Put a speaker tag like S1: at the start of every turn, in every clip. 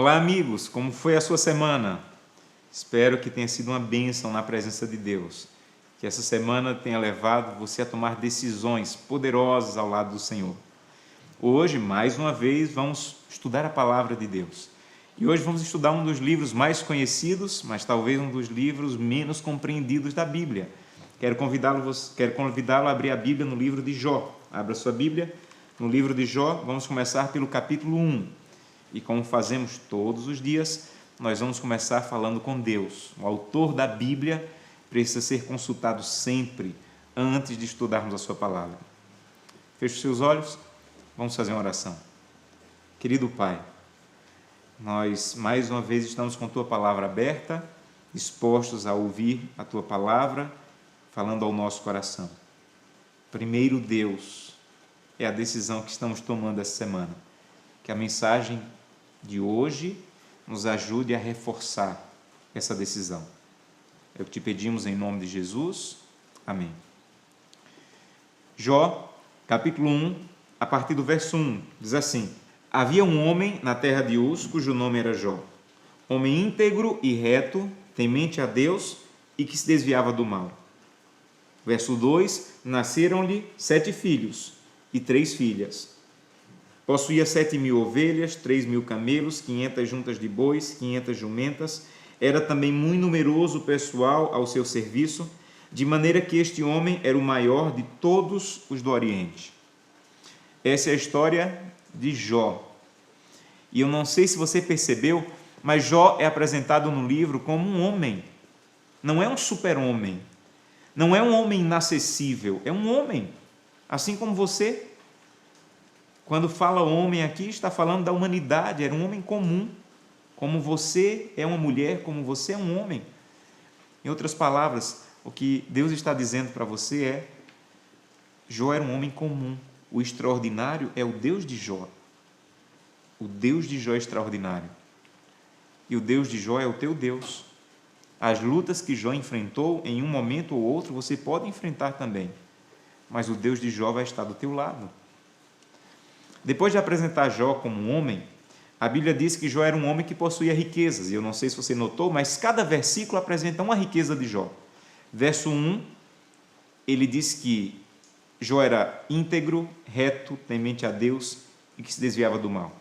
S1: Olá, amigos, como foi a sua semana? Espero que tenha sido uma bênção na presença de Deus, que essa semana tenha levado você a tomar decisões poderosas ao lado do Senhor. Hoje, mais uma vez, vamos estudar a Palavra de Deus. E hoje vamos estudar um dos livros mais conhecidos, mas talvez um dos livros menos compreendidos da Bíblia. Quero convidá-lo a abrir a Bíblia no livro de Jó. Abra sua Bíblia no livro de Jó, vamos começar pelo capítulo 1. E como fazemos todos os dias, nós vamos começar falando com Deus. O autor da Bíblia precisa ser consultado sempre antes de estudarmos a sua palavra. Feche os seus olhos, vamos fazer uma oração. Querido Pai, nós mais uma vez estamos com a tua palavra aberta, dispostos a ouvir a tua palavra, falando ao nosso coração. Primeiro Deus, é a decisão que estamos tomando essa semana. Que a mensagem de hoje nos ajude a reforçar essa decisão. É o que te pedimos em nome de Jesus. Amém. Jó, capítulo 1, a partir do verso 1, diz assim: Havia um homem na terra de Uz, cujo nome era Jó, homem íntegro e reto, temente a Deus e que se desviava do mal. Verso 2, nasceram-lhe 7 filhos e 3 filhas. Possuía 7.000 ovelhas, 3.000 camelos, 500 juntas de bois, 500 jumentas. Era também muito numeroso o pessoal ao seu serviço, de maneira que este homem era o maior de todos os do Oriente. Essa é a história de Jó. E eu não sei se você percebeu, mas Jó é apresentado no livro como um homem. Não é um super-homem. Não é um homem inacessível. É um homem, assim como você. Quando fala homem aqui, está falando da humanidade, era um homem comum, como você é uma mulher, como você é um homem. Em outras palavras, o que Deus está dizendo para você é: Jó era um homem comum, o extraordinário é o Deus de Jó. O Deus de Jó é extraordinário. E o Deus de Jó é o teu Deus. As lutas que Jó enfrentou, em um momento ou outro, você pode enfrentar também, mas o Deus de Jó vai estar do teu lado. Depois de apresentar Jó como um homem, a Bíblia diz que Jó era um homem que possuía riquezas, e eu não sei se você notou, mas cada versículo apresenta uma riqueza de Jó. Verso 1, ele diz que Jó era íntegro, reto, temente a Deus e que se desviava do mal.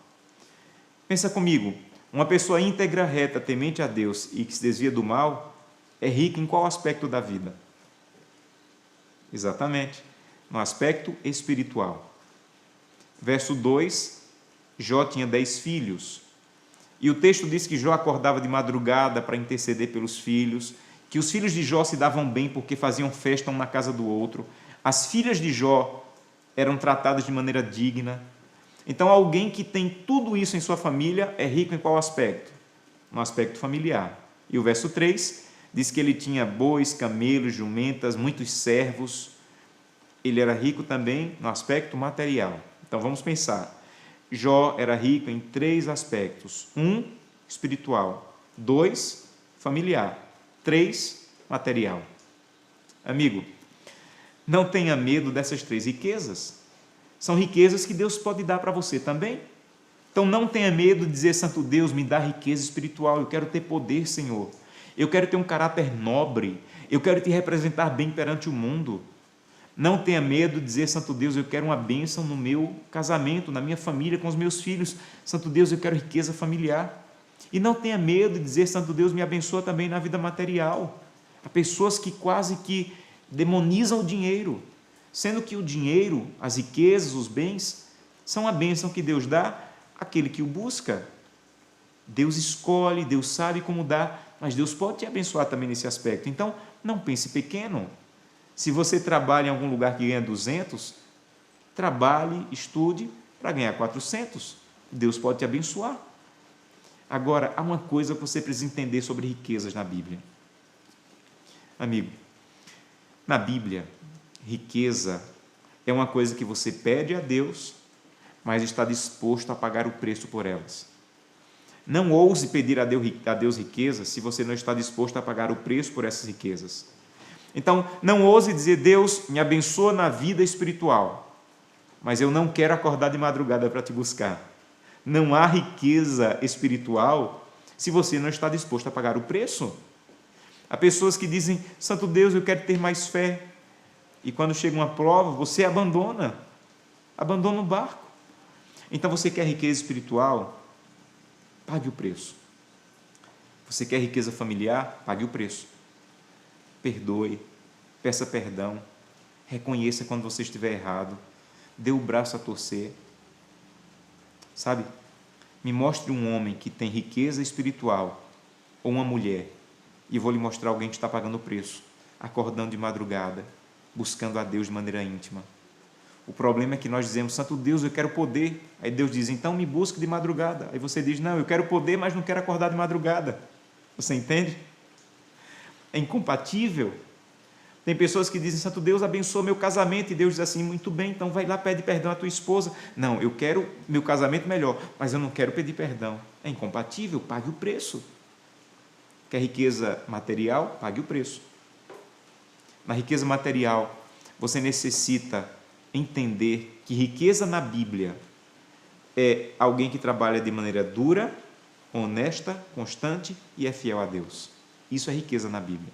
S1: Pensa comigo, uma pessoa íntegra, reta, temente a Deus e que se desvia do mal, é rica em qual aspecto da vida? Exatamente, no aspecto espiritual. Verso 2, Jó tinha 10 filhos. E o texto diz que Jó acordava de madrugada para interceder pelos filhos, que os filhos de Jó se davam bem porque faziam festa um na casa do outro. As filhas de Jó eram tratadas de maneira digna. Então, alguém que tem tudo isso em sua família é rico em qual aspecto? No aspecto familiar. E o verso 3 diz que ele tinha bois, camelos, jumentas, muitos servos. Ele era rico também no aspecto material. Então, vamos pensar. Jó era rico em 3 aspectos. 1, espiritual. 2, familiar. 3, material. Amigo, não tenha medo dessas 3 riquezas. São riquezas que Deus pode dar para você também. Então, não tenha medo de dizer: Santo Deus, me dá riqueza espiritual. Eu quero ter poder, Senhor. Eu quero ter um caráter nobre. Eu quero te representar bem perante o mundo. Não tenha medo de dizer: Santo Deus, eu quero uma bênção no meu casamento, na minha família, com os meus filhos. Santo Deus, eu quero riqueza familiar. E não tenha medo de dizer: Santo Deus, me abençoa também na vida material. Há pessoas que quase que demonizam o dinheiro, sendo que o dinheiro, as riquezas, os bens, são a bênção que Deus dá àquele que o busca. Deus escolhe, Deus sabe como dar, mas Deus pode te abençoar também nesse aspecto. Então, não pense pequeno. Se você trabalha em algum lugar que ganha 200, trabalhe, estude para ganhar 400. Deus pode te abençoar. Agora, há uma coisa que você precisa entender sobre riquezas na Bíblia. Amigo, na Bíblia, riqueza é uma coisa que você pede a Deus, mas está disposto a pagar o preço por elas. Não ouse pedir a Deus riqueza se você não está disposto a pagar o preço por essas riquezas. Então, não ouse dizer: Deus, me abençoa na vida espiritual, mas eu não quero acordar de madrugada para te buscar. Não há riqueza espiritual se você não está disposto a pagar o preço. Há pessoas que dizem, Santo Deus, eu quero ter mais fé. E quando chega uma prova, você abandona o barco. Então você quer riqueza espiritual? Pague o preço. Você quer riqueza familiar? Pague o preço. Perdoe, peça perdão, reconheça quando você estiver errado, dê o braço a torcer. Sabe, me mostre um homem que tem riqueza espiritual, ou uma mulher, e vou lhe mostrar alguém que está pagando o preço, acordando de madrugada, buscando a Deus de maneira íntima. O problema é que nós dizemos, Santo Deus, eu quero poder. Aí Deus diz, então me busque de madrugada. Aí você diz, não, eu quero poder, mas não quero acordar de madrugada. Você entende? É incompatível. Tem pessoas que dizem, Santo Deus, abençoa meu casamento. E Deus diz assim, muito bem, então vai lá, pede perdão à tua esposa. Não, eu quero meu casamento melhor, mas eu não quero pedir perdão. É incompatível, pague o preço. Quer riqueza material? Pague o preço. Na riqueza material, você necessita entender que riqueza na Bíblia é alguém que trabalha de maneira dura, honesta, constante e é fiel a Deus. Isso é riqueza na Bíblia.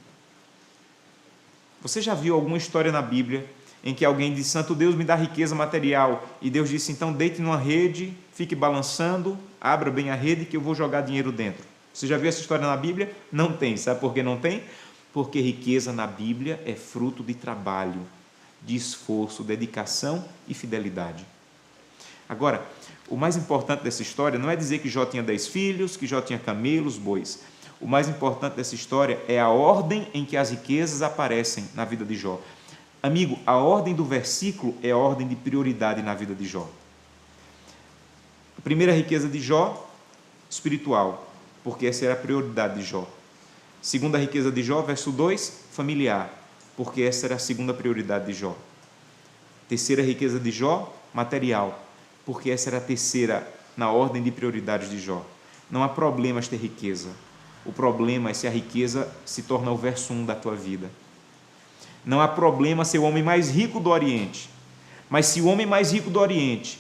S1: Você já viu alguma história na Bíblia em que alguém disse, Santo Deus, me dá riqueza material, e Deus disse, então deite numa rede, fique balançando, abra bem a rede que eu vou jogar dinheiro dentro? Você já viu essa história na Bíblia? Não tem. Sabe por que não tem? Porque riqueza na Bíblia é fruto de trabalho, de esforço, dedicação e fidelidade. Agora, o mais importante dessa história não é dizer que Jó tinha 10 filhos, que Jó tinha camelos, bois. O mais importante dessa história é a ordem em que as riquezas aparecem na vida de Jó. Amigo, a ordem do versículo é a ordem de prioridade na vida de Jó. A primeira riqueza de Jó, espiritual, porque essa era a prioridade de Jó. Segunda riqueza de Jó, verso 2, familiar, porque essa era a segunda prioridade de Jó. Terceira riqueza de Jó, material, porque essa era a terceira na ordem de prioridades de Jó. Não há problemas ter riqueza. O problema é se a riqueza se torna o verso 1 da tua vida. Não há problema ser o homem mais rico do Oriente, mas se o homem mais rico do Oriente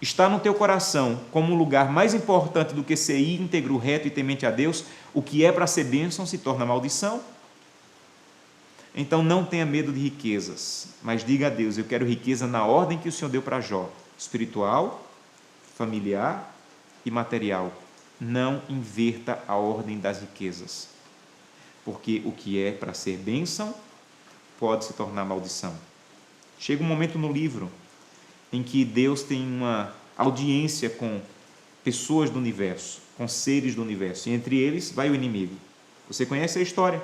S1: está no teu coração como um lugar mais importante do que ser íntegro, reto e temente a Deus, o que é para ser bênção se torna maldição. Então não tenha medo de riquezas, mas diga a Deus, eu quero riqueza na ordem que o Senhor deu para Jó, espiritual, familiar e material. Não inverta a ordem das riquezas, porque o que é para ser bênção pode se tornar maldição. Chega um momento no livro em que Deus tem uma audiência com pessoas do universo, com seres do universo, e entre eles vai o inimigo. Você conhece a história?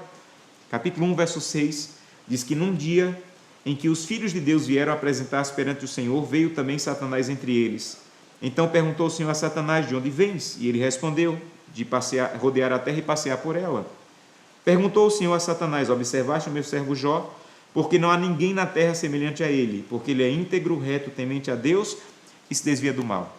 S1: Capítulo 1, verso 6, diz que num dia em que os filhos de Deus vieram apresentar-se perante o Senhor, veio também Satanás entre eles. Então perguntou o Senhor a Satanás, de onde vens? E ele respondeu, de rodear a terra e passear por ela. Perguntou o Senhor a Satanás, observaste o meu servo Jó? Porque não há ninguém na terra semelhante a ele, porque ele é íntegro, reto, temente a Deus e se desvia do mal.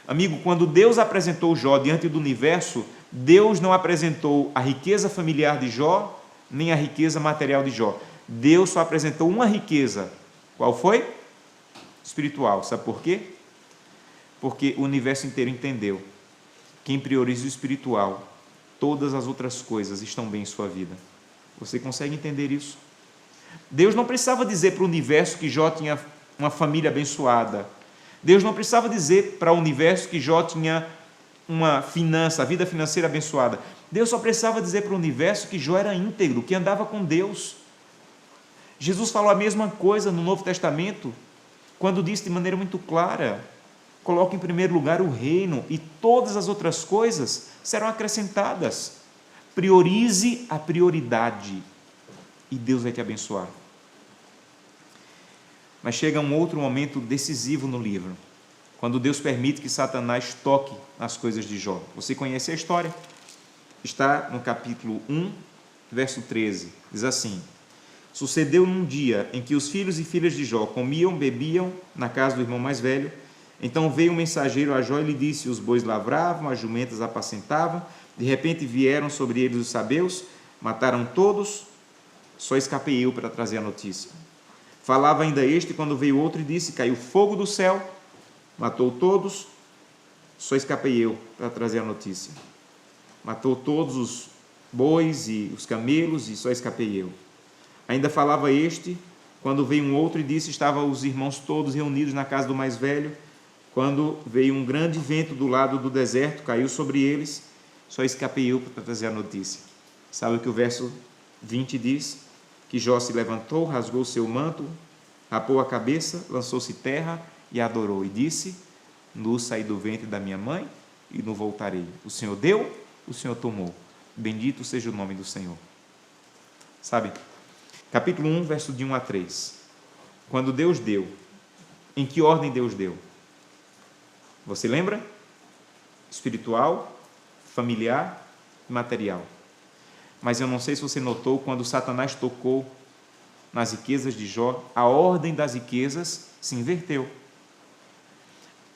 S1: Amigo, quando Deus apresentou Jó diante do universo, Deus não apresentou a riqueza familiar de Jó, nem a riqueza material de Jó. Deus só apresentou uma riqueza. Qual foi? Espiritual. Sabe por quê? Porque o universo inteiro entendeu. Quem prioriza o espiritual, todas as outras coisas estão bem em sua vida. Você consegue entender isso? Deus não precisava dizer para o universo que Jó tinha uma família abençoada. Deus não precisava dizer para o universo que Jó tinha uma a vida financeira abençoada. Deus só precisava dizer para o universo que Jó era íntegro, que andava com Deus. Jesus falou a mesma coisa no Novo Testamento, quando disse de maneira muito clara, coloque em primeiro lugar o reino e todas as outras coisas serão acrescentadas. Priorize a prioridade e Deus vai te abençoar. Mas chega um outro momento decisivo no livro, quando Deus permite que Satanás toque nas coisas de Jó. Você conhece a história? Está no capítulo 1, verso 13. Diz assim: sucedeu num dia em que os filhos e filhas de Jó comiam, bebiam na casa do irmão mais velho. Então veio um mensageiro a Jó e lhe disse: os bois lavravam, as jumentas apacentavam. De repente vieram sobre eles os sabeus, mataram todos, só escapei eu para trazer a notícia. Falava ainda este, quando veio outro e disse: caiu fogo do céu, matou todos, só escapei eu para trazer a notícia. Matou todos os bois e os camelos e só escapei eu. Ainda falava este, quando veio um outro e disse, estavam os irmãos todos reunidos na casa do mais velho, quando veio um grande vento do lado do deserto, caiu sobre eles, só escapei eu para trazer a notícia. Sabe o que o verso 20 diz? Que Jó se levantou, rasgou seu manto, rapou a cabeça, lançou-se terra e adorou, e disse, nu saí do ventre da minha mãe e não voltarei. O Senhor deu, o Senhor tomou. Bendito seja o nome do Senhor. Sabe, capítulo 1, verso de 1 a 3. Quando Deus deu, em que ordem Deus deu? Você lembra? Espiritual, familiar e material. Mas eu não sei se você notou, quando Satanás tocou nas riquezas de Jó, a ordem das riquezas se inverteu.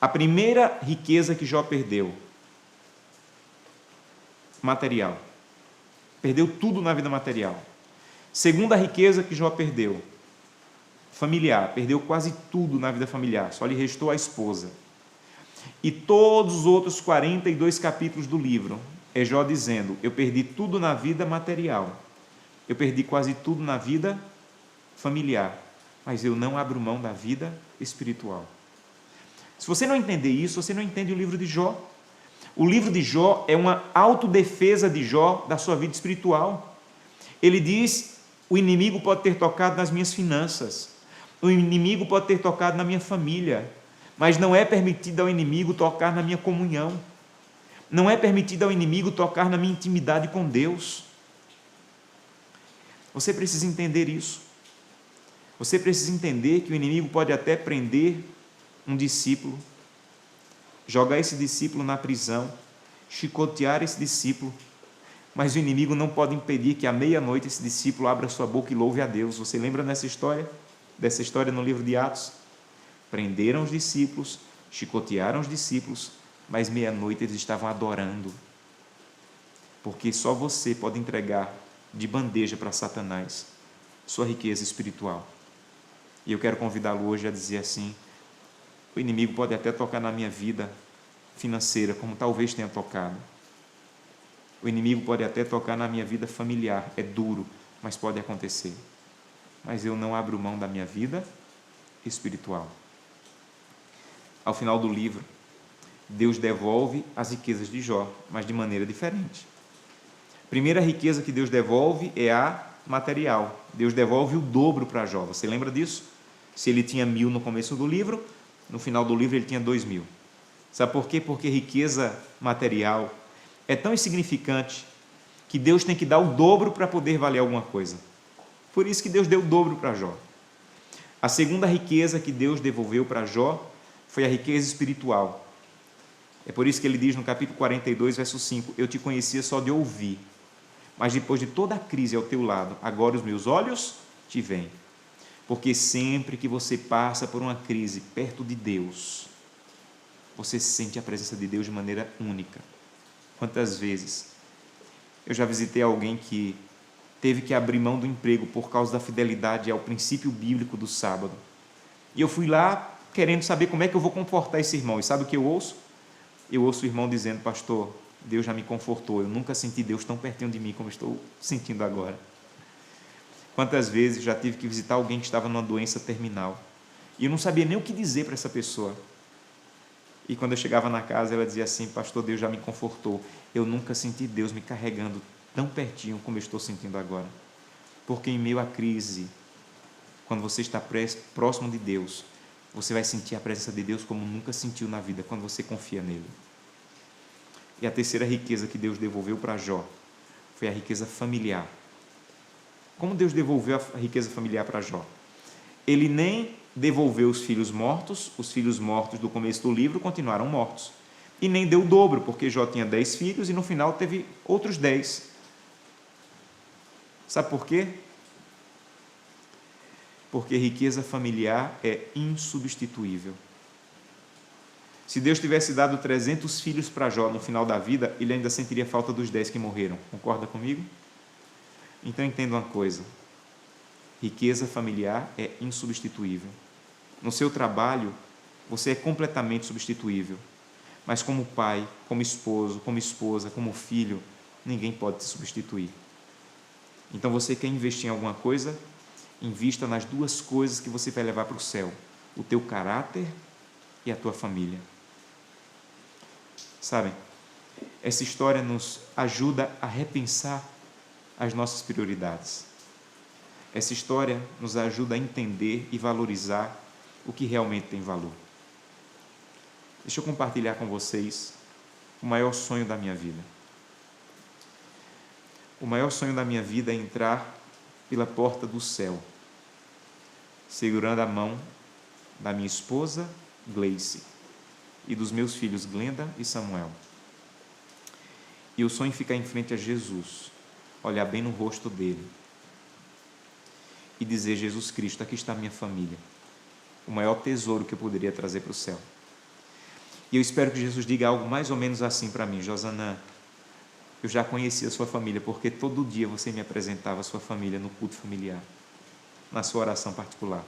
S1: A primeira riqueza que Jó perdeu, material. Perdeu tudo na vida material. Segunda riqueza que Jó perdeu, familiar. Perdeu quase tudo na vida familiar, só lhe restou a esposa. E todos os outros 42 capítulos do livro é Jó dizendo, eu perdi tudo na vida material, eu perdi quase tudo na vida familiar, mas eu não abro mão da vida espiritual. Se você não entender isso, você não entende o livro de Jó. O livro de Jó é uma autodefesa de Jó da sua vida espiritual. Ele diz, o inimigo pode ter tocado nas minhas finanças, o inimigo pode ter tocado na minha família, mas não é permitido ao inimigo tocar na minha comunhão. Não é permitido ao inimigo tocar na minha intimidade com Deus. Você precisa entender isso. Você precisa entender que o inimigo pode até prender um discípulo, jogar esse discípulo na prisão, chicotear esse discípulo, mas o inimigo não pode impedir que à meia-noite esse discípulo abra sua boca e louve a Deus. Você lembra dessa história no livro de Atos? Prenderam os discípulos, chicotearam os discípulos, mas meia-noite eles estavam adorando, porque só você pode entregar de bandeja para Satanás sua riqueza espiritual. E eu quero convidá-lo hoje a dizer assim, o inimigo pode até tocar na minha vida financeira, como talvez tenha tocado. O inimigo pode até tocar na minha vida familiar, é duro, mas pode acontecer. Mas eu não abro mão da minha vida espiritual. Ao final do livro, Deus devolve as riquezas de Jó, mas de maneira diferente. A primeira riqueza que Deus devolve é a material. Deus devolve o dobro para Jó. Você lembra disso? Se ele tinha 1.000 no começo do livro, no final do livro ele tinha 2.000. Sabe por quê? Porque riqueza material é tão insignificante que Deus tem que dar o dobro para poder valer alguma coisa. Por isso que Deus deu o dobro para Jó. A segunda riqueza que Deus devolveu para Jó foi a riqueza espiritual. É por isso que ele diz no capítulo 42, verso 5, eu te conhecia só de ouvir, mas depois de toda a crise ao teu lado, agora os meus olhos te veem. Porque sempre que você passa por uma crise perto de Deus, você sente a presença de Deus de maneira única. Quantas vezes eu já visitei alguém que teve que abrir mão do emprego por causa da fidelidade ao princípio bíblico do sábado. E eu fui lá querendo saber como é que eu vou confortar esse irmão. E sabe o que eu ouço? Eu ouço o irmão dizendo, pastor, Deus já me confortou, eu nunca senti Deus tão pertinho de mim como estou sentindo agora. Quantas vezes já tive que visitar alguém que estava numa doença terminal, e eu não sabia nem o que dizer para essa pessoa. E quando eu chegava na casa, ela dizia assim, pastor, Deus já me confortou, eu nunca senti Deus me carregando tão pertinho como eu estou sentindo agora. Porque em meio à crise, quando você está próximo de Deus, você vai sentir a presença de Deus como nunca sentiu na vida, quando você confia nele. E a terceira riqueza que Deus devolveu para Jó foi a riqueza familiar. Como Deus devolveu a riqueza familiar para Jó? Ele nem devolveu os filhos mortos do começo do livro continuaram mortos. E nem deu o dobro, porque Jó tinha 10 filhos e no final teve outros 10. Sabe por quê? Porque riqueza familiar é insubstituível. Se Deus tivesse dado 300 filhos para Jó no final da vida, ele ainda sentiria falta dos 10 que morreram. Concorda comigo? Então entenda uma coisa, riqueza familiar é insubstituível. No seu trabalho, você é completamente substituível. Mas como pai, como esposo, como esposa, como filho, ninguém pode te substituir. Então você quer investir em alguma coisa? Invista nas duas coisas que você vai levar para o céu: o teu caráter e a tua família. Sabem, essa história nos ajuda a repensar as nossas prioridades. Essa história nos ajuda a entender e valorizar o que realmente tem valor. Deixa eu compartilhar com vocês o maior sonho da minha vida. O maior sonho da minha vida é entrar pela porta do céu, segurando a mão da minha esposa, Gleice, e dos meus filhos, Glenda e Samuel. E o sonho é ficar em frente a Jesus, olhar bem no rosto dele e dizer: Jesus Cristo, aqui está a minha família, o maior tesouro que eu poderia trazer para o céu. E eu espero que Jesus diga algo mais ou menos assim para mim: Josanã, eu já conhecia a sua família, porque todo dia você me apresentava a sua família no culto familiar, na sua oração particular.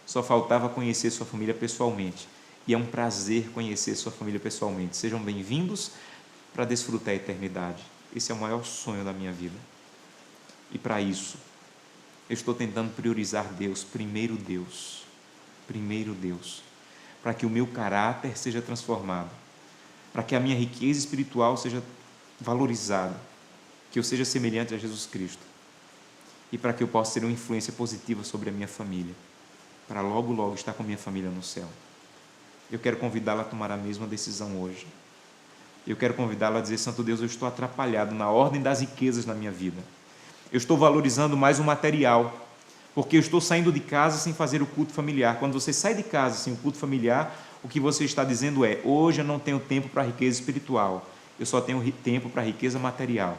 S1: Só faltava conhecer sua família pessoalmente, e é um prazer conhecer sua família pessoalmente. Sejam bem-vindos para desfrutar a eternidade. Esse é o maior sonho da minha vida. E para isso, eu estou tentando priorizar Deus, primeiro Deus, para que o meu caráter seja transformado, para que a minha riqueza espiritual seja valorizada, que eu seja semelhante a Jesus Cristo, e para que eu possa ter uma influência positiva sobre a minha família, para logo, logo estar com a minha família no céu. Eu quero convidá-la a tomar a mesma decisão hoje. Eu quero convidá-la a dizer: Santo Deus, eu estou atrapalhado na ordem das riquezas na minha vida. Eu estou valorizando mais o material, porque eu estou saindo de casa sem fazer o culto familiar. Quando você sai de casa sem o culto familiar, o que você está dizendo é: hoje eu não tenho tempo para a riqueza espiritual, eu só tenho tempo para a riqueza material.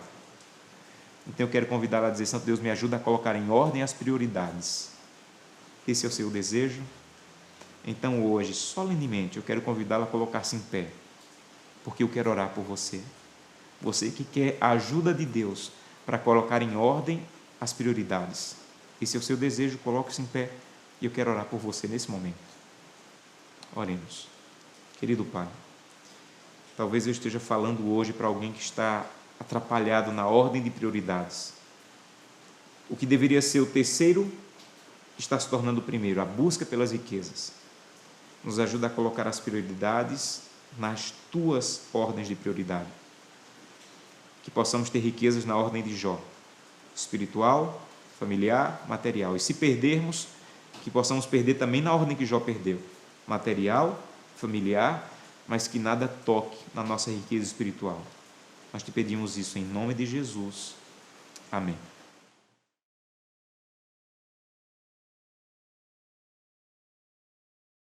S1: Então eu quero convidá-la a dizer: Santo Deus, me ajuda a colocar em ordem as prioridades. Esse é o seu desejo? Então hoje, solenemente, eu quero convidá-la a colocar-se em pé, porque eu quero orar por você. Você que quer a ajuda de Deus para colocar em ordem as prioridades. Esse é o seu desejo, coloque-se em pé e eu quero orar por você nesse momento. Oremos. Querido Pai, talvez eu esteja falando hoje para alguém que está atrapalhado na ordem de prioridades. O que deveria ser o terceiro está se tornando o primeiro, a busca pelas riquezas. Nos ajuda a colocar as prioridades nas tuas ordens de prioridade. Que possamos ter riquezas na ordem de Jó, espiritual, familiar, material. E se perdermos, que possamos perder também na ordem que Jó perdeu, material, familiar, mas que nada toque na nossa riqueza espiritual. Nós te pedimos isso em nome de Jesus. Amém.